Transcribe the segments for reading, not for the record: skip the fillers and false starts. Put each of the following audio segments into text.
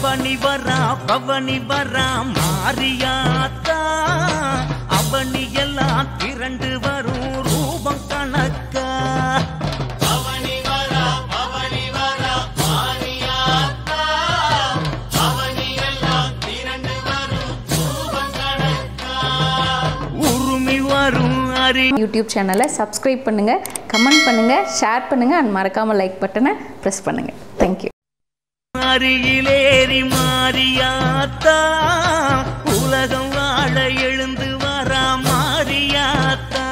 பவனி வரா மாரியாத்தா அவனி எல்லாம் திரண்டு வரும் ரூபம் கணக்கா பவனி வரா மாரியாத்தா அவனி எல்லாம் திரண்டு வரும் ரூபம் கணக்கா உருமி வரும் யூடியூப் சேனலை சப்ஸ்கிரைப் பண்ணுங்க, கமெண்ட் பண்ணுங்க, ஷேர் பண்ணுங்க அண்ட் மறக்காம லைக் பட்டனை பிரஸ் பண்ணுங்க. தேங்க்யூ. அருகிலேறி மாரியாத்தா உலகம் வாழ எழுந்து வரா மாரியாத்தா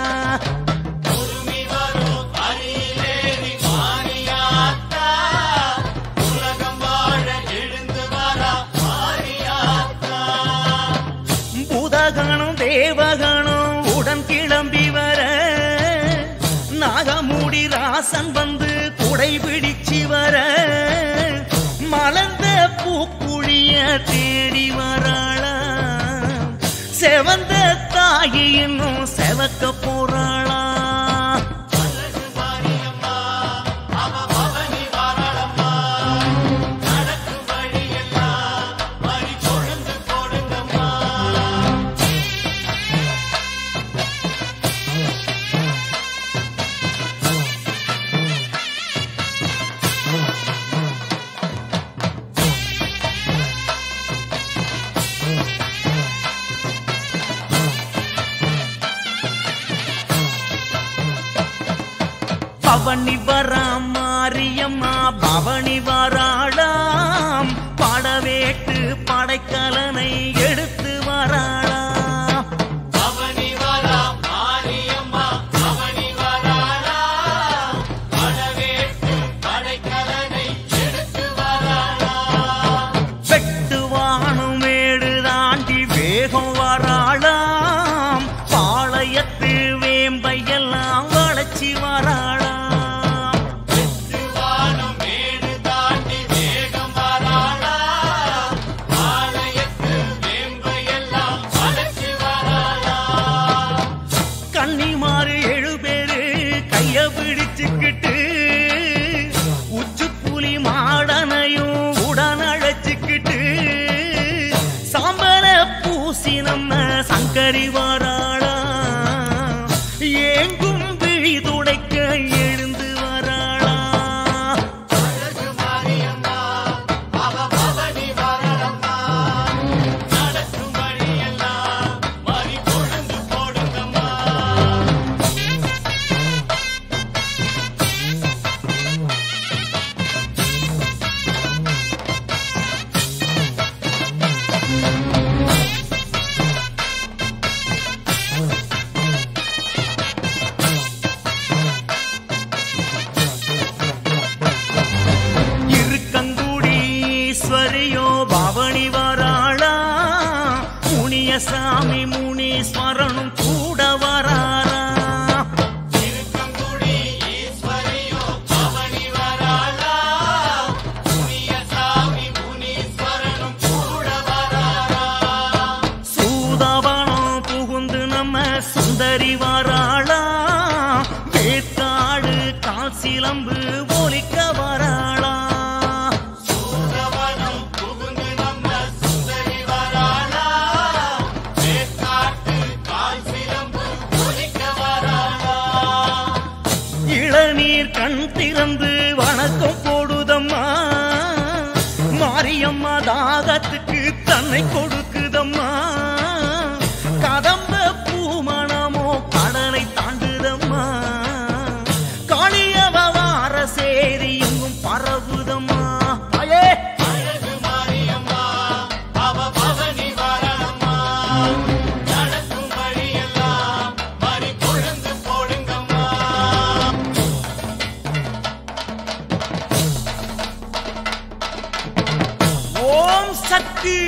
உருமி வரும் அருகிலேறி மாரியாத்தா உலகம் வாழ எழுந்து வரா மாரியாத்தா பூதகணம் தேவகணம் உடன் கிளம்பி வர நாகமூடி ராசன் வந்து குடை பிடிச்சி வர மலர்ந்த பூக்குழிய தேடி வராளா செவந்த தாயி இன்னும் செவக்க போறாளா பவனி வரா மாரியம்மா பவனி வராளாம் படவேட்டு படைக்கலனை எடுத்து வராளாம் பவனி வரா மாரியம்மா பவனி வராளாம் படவேட்டு படைக்கலனை எடுத்து வராளாம் வெட்டுவானும் மேடு தாண்டி வேகம் வராளாம் பாளையத்து வேம்பையெல்லாம் வளைச்சி வராளாம் கன்னிமாறு 7 பேரு கைய பிடிச்சுக்கிட்டு உச்சு புலி மாடனையும் உடன் அழைச்சுக்கிட்டு சாம்பல பூசி நம்ம சங்கரி வராளா ஏங்கும் விழி துடைக்க எழுந்து வராளா மாரியம்மா அவ பவனி வரலம்மா நடக்கும் வழியெல்லாம் மறி பொழுது போடுங்கம்மா இருக்கங்குடீஸ்வரியோ பவனி வராளா முனியசாமி முனீஸ்வரனும் கூட வராளா இருக்கங்குடி ஈஸ்வரியோ பவனி வராளா முனியசாமி முனீஸ்வரனும் கூட வராளா சூதவனம் புகுந்து நம்ம சுந்தரி வராளா வேத்தாடு கால் சிலம்பு ஒலிக்க வராளா சூரவனம் புகுந்து நம்ம சுந்தரி வராளா வேக்காட்டு கால் சிலம்பு ஒலிக்க வராளா இளநீர் கண் திறந்து வணக்கம் போடுதம்மா மாரியம்மா தாகத்துக்கு தன்னை கொடுக்குதம்மா கதம்ப பூமணமோ கடலை தாண்டுதம்மா காளியவ வார சேரி எங்கும் பரவுதம்மா அயே அழகு மாரியம்மா அவ பவனி வரலம்மா நடக்கும் வழியெல்லாம் மறி பொழுது போடுங்கம்மா ஓம் சக்தி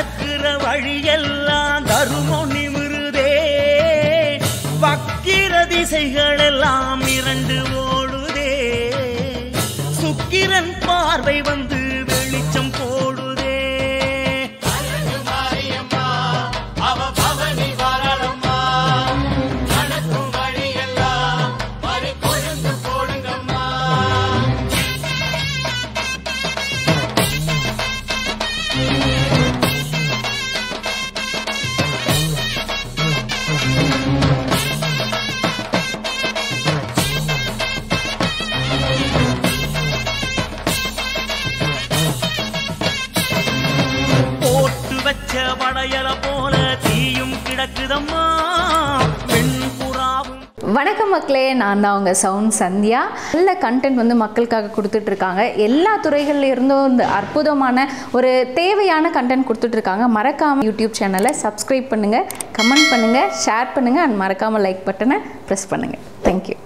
நடக்கிற வழியெல்லாம் தருமம் நிமிருதே, வக்கிர திசைகள் எல்லாம் இரண்டு ஓடுதே, சுக்கிரன் பார்வை வந்து வெளிச்சம் போடுதே. மாரியம்மா அவ பவனி வரலம்மா, நடக்கும் வழியெல்லாம் மறி கொழுந்து போடுங்கம்மா. போட்டு வச்ச வளையல போல தீயும் கிடக்குதம்மா, பெண் புறாவும். வணக்கம் மக்களே, நான் தான் உங்கள் சவுண்ட் சந்தியா. நல்ல கண்டென்ட் வந்து மக்களுக்காக கொடுத்துட்ருக்காங்க. எல்லா துறைகள்ல இருந்தும் இந்த அற்புதமான ஒரு தேவையான கண்டென்ட் கொடுத்துட்ருக்காங்க. மறக்காமல் யூடியூப் சேனலை சப்ஸ்கிரைப் பண்ணுங்கள், கமெண்ட் பண்ணுங்கள், ஷேர் பண்ணுங்கள் அண்ட் மறக்காமல் லைக் பட்டனை ப்ரெஸ் பண்ணுங்கள். தேங்க்யூ.